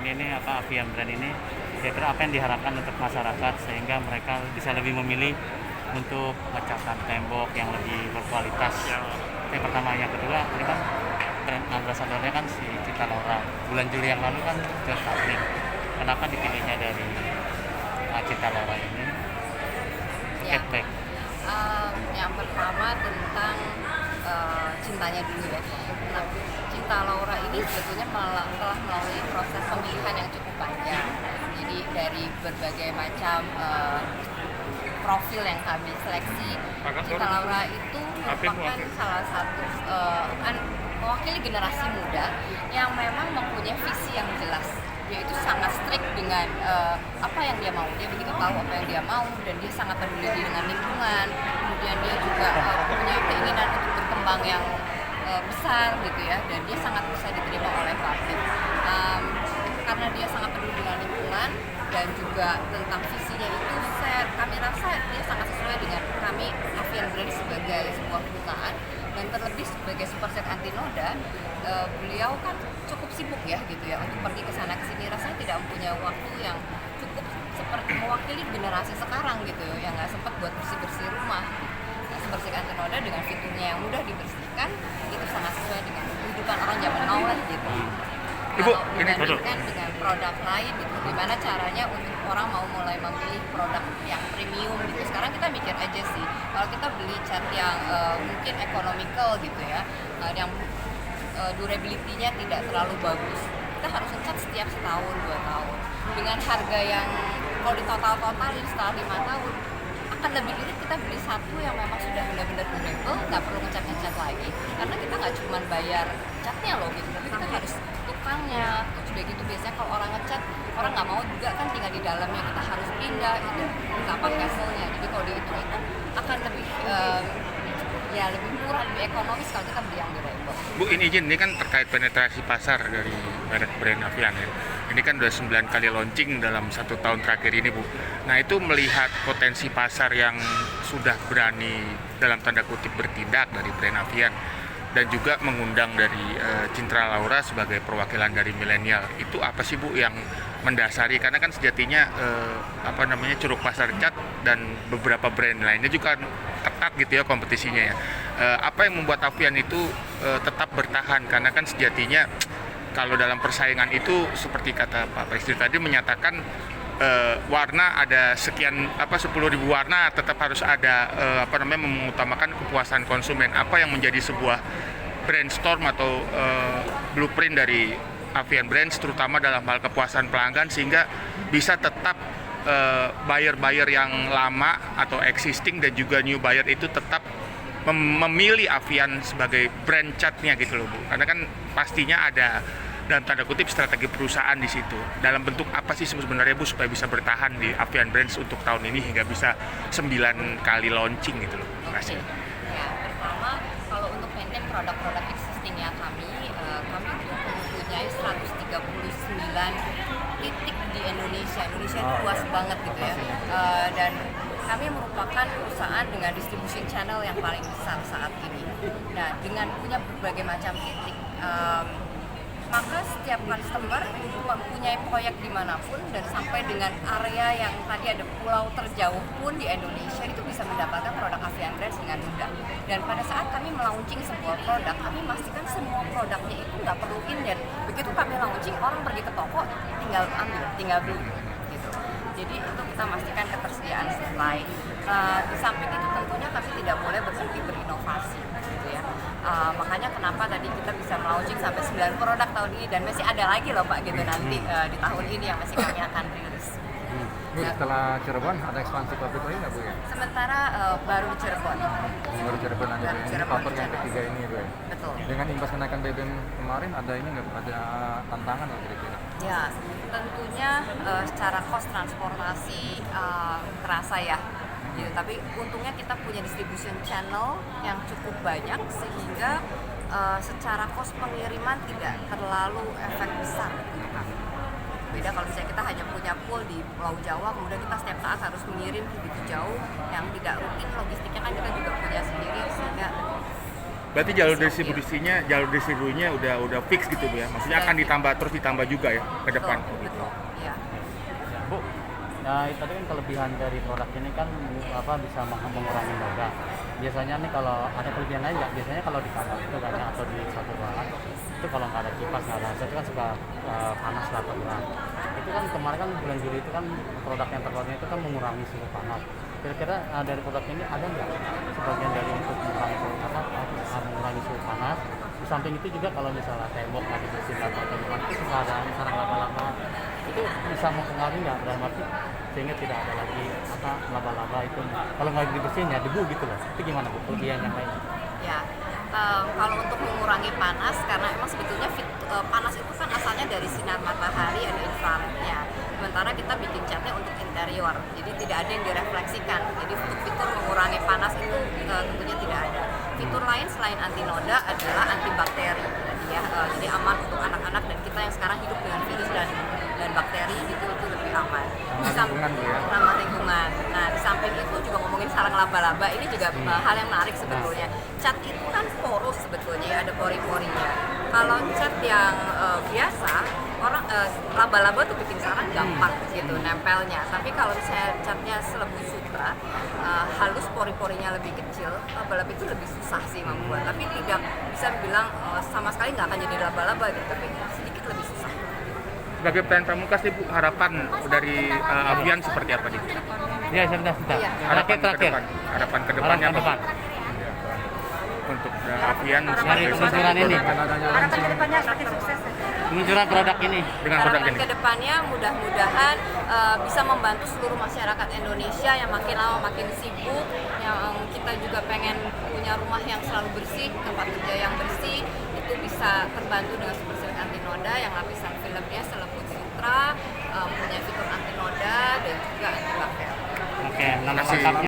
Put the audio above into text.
ini Avian Brand ini kira-kira apa yang diharapkan untuk masyarakat sehingga mereka bisa lebih memilih untuk ngecatan tembok yang lebih berkualitas. Yang pertama, yang kedua ini kan brand ambasadornya kan si Cinta Laura. Bulan Juli yang lalu kan Just Public. Kenapa dipilihnya dari Cinta Laura ini? Ya. Feedback. Yang pertama tentang cintanya dulu ya. Nah, Cinta Laura ini sebetulnya telah melalui proses pemilihan yang cukup panjang. Jadi dari berbagai macam profil yang kami seleksi, Cinta Laura itu merupakan salah satu kan mewakili generasi muda yang memang mempunyai visi yang jelas. Dia itu sangat strict dengan apa yang dia mau. Dia begitu tahu apa yang dia mau dan dia sangat peduli dengan lingkungan. Kemudian dia juga punya keinginan untuk berkembang yang besar gitu ya, dan dia sangat bisa diterima oleh publik. Karena dia sangat peduli dengan lingkungan dan juga tentang visinya itu, kami rasa dia sangat sesuai dengan kami Avian Brand sebagai sebuah perusahaan, dan terlebih sebagai superset anti noda. Beliau kan cukup sibuk ya gitu ya untuk pergi ke sana ke sini, rasanya tidak mempunyai waktu yang cukup seperti mewakili generasi sekarang gitu yang nggak sempat buat bersih-bersih rumah. Nah, superset anti noda dengan fiturnya yang mudah dibersihkan itu sangat sesuai dengan kehidupan orang zaman now lah gitu. Ibu, Kalau dibandingkan dengan produk lain gitu, gimana caranya untuk orang mau mulai memilih produk yang premium gitu. Sekarang kita mikir aja sih, kalau kita beli cat yang mungkin economical gitu ya, yang durability-nya tidak terlalu bagus, kita harus ngecat setiap setahun 2 tahun dengan harga yang kalau di total setelah 5 tahun akan lebih irit kita beli satu yang memang sudah benar-benar durable, nggak perlu ngecat lagi, karena kita nggak cuma bayar catnya loh gitu, tapi kita harus tukangnya. Terus udah gitu biasanya kalau orang ngecat, orang nggak mau juga kan tinggal di dalamnya, kita harus pindah itu kapan castle-nya. Jadi kalau dihitung itu akan lebih ya lebih murah, lebih ekonomis kalau kita beli yang durable. Bu, ini kan terkait penetrasi pasar dari merek brand Avian ya. Ini kan udah 9 kali launching dalam 1 tahun terakhir ini, Bu. Nah, itu melihat potensi pasar yang sudah berani dalam tanda kutip bertindak dari brand Avian dan juga mengundang dari Cinta Laura sebagai perwakilan dari milenial. Itu apa sih, Bu, yang mendasari? Karena kan sejatinya curug pasar cat dan beberapa brand lainnya juga ketat gitu ya kompetisinya ya. Apa yang membuat Avian itu tetap bertahan? Karena kan sejatinya kalau dalam persaingan itu seperti kata Pak Presiden tadi menyatakan warna ada sekian 10.000 warna, tetap harus ada mengutamakan kepuasan konsumen. Apa yang menjadi sebuah brainstorm atau blueprint dari Avian Brands terutama dalam hal kepuasan pelanggan sehingga bisa tetap buyer-buyer yang lama atau existing dan juga new buyer itu tetap memilih Avian sebagai brand catnya gitu loh, Bu. Karena kan pastinya ada dalam tanda kutip strategi perusahaan di situ. Dalam bentuk apa sih sebenarnya, Bu, supaya bisa bertahan di Avian Brands untuk tahun ini hingga bisa 9 kali launching gitu loh. Terima kasih. Ya, pertama kalau untuk maintain produk-produk existingnya kami mempunyai 139 titik di Indonesia. Indonesia itu luas banget gitu ya. Dan kami merupakan perusahaan dengan distribution channel yang paling besar saat ini. Nah, dengan punya berbagai macam titik, maka setiap customer mempunyai proyek dimanapun dan sampai dengan area yang tadi ada pulau terjauh pun di Indonesia itu bisa mendapatkan produk Avian Brands dengan mudah. Dan pada saat kami melaunching sebuah produk, kami memastikan semua produknya itu nggak perlu inden. Begitu kami launching, orang pergi ke toko tinggal ambil, tinggal beli gitu. Jadi itu kita pastikan ketersediaan supply. Di samping itu tentunya kami tidak boleh berhenti berinovasi gitu ya. Makanya kenapa tadi kita bisa launching sampai 9 produk tahun ini dan masih ada lagi loh Pak gitu nanti di tahun ini yang masih kami akan rilis. Bu, setelah Cirebon ada ekspansi pabrik lagi nggak, Bu ya? Sementara baru di Cirebon. Baru Cirebon aja, Bu. Ini pabrik yang ketiga ini, Bu ya? Betul. Dengan imbas kenaikan BBM kemarin ada ini nggak, Bu? Ada tantangan nggak kira-kira? Ya, tentunya secara cost transportasi kerasa ya. Gitu. Tapi untungnya kita punya distribution channel yang cukup banyak sehingga secara cost pengiriman tidak terlalu efek besar untuk kami. Beda kalau misalnya kita hanya punya pool di Pulau Jawa, kemudian kita setiap saat harus mengirim begitu jauh yang tidak rutin, logistiknya kan kita juga punya sendiri sehingga Berarti jalur distribusinya udah fix gitu Bu ya. Maksudnya akan ditambah juga ya ke depan. Betul. Iya. Ya, Bu, nah tadi kan kelebihan dari produk ini kan bisa mengurangi noda. Biasanya nih kalau ada kelebihan lain nggak? Biasanya kalau di kamar itu kan ya, atau di suatu ruangan itu kalau nggak ada kipas, nggak ada AC itu kan suka panas lah keluar. Itu kan kemarin kan bulan Juli itu kan produk yang terbarunya itu kan mengurangi suhu panas. Kira-kira dari produk ini ada nggak sebagian dari untuk mengurangi suhu panas? Di samping itu juga kalau misalnya tembok nggak dibersihin atau gimana itu suka ada sarang laba-laba, itu bisa mempengaruhi nggak dalam arti sehingga tidak ada lagi laba-laba itu kalau nggak dibersihin ya debu gitu loh. Itu gimana Bu kelebihan yang lain? Ya, kalau untuk mengurangi panas, karena emang sebetulnya panas itu kan asalnya dari sinar matahari, ada infrarednya. Sementara kita bikin catnya untuk interior, jadi tidak ada yang direfleksikan. Jadi untuk fitur mengurangi panas itu tentunya tidak ada. Fitur lain selain anti noda adalah antibakteri. Jadi aman untuk anak-anak dan kita yang sekarang hidup dengan virus dan bakteri itu lebih aman. Ramah lingkungan. Nah, di samping itu juga ngomongin sarang laba-laba, ini juga hal yang menarik sebetulnya. Cat itu kan porous sebetulnya, ada pori-porinya. Kalau cat yang biasa, orang laba-laba tuh bikin sarang gampang gitu nempelnya. Tapi kalau misalnya catnya Selebu Sutra, halus, pori-porinya lebih kecil, laba-laba itu lebih susah sih membuat. Tapi tidak bisa dibilang sama sekali nggak akan jadi laba-laba gitu, tapi sedikit lebih susah. Sebagai pertanyaan pramuka sih Bu, harapan dari Avian seperti apa nih? Ya, sudah. Iya. Harapan Terakhir. Harapan ke depannya apa? depan. Untuk Avian Dari peluncuran ini, Harapan kedepannya semakin sukses. peluncuran produk ini. dengan produk Harapan ini. kedepannya mudah-mudahan bisa membantu seluruh masyarakat Indonesia yang makin lama makin sibuk, yang kita juga pengen punya rumah yang selalu bersih, tempat kerja yang bersih, itu bisa terbantu dengan super serum anti noda yang lapisan filmnya Selebu Sutra, punya fitur anti noda dan juga anti bakteri. Oke, nama Terima kasih. lengkapnya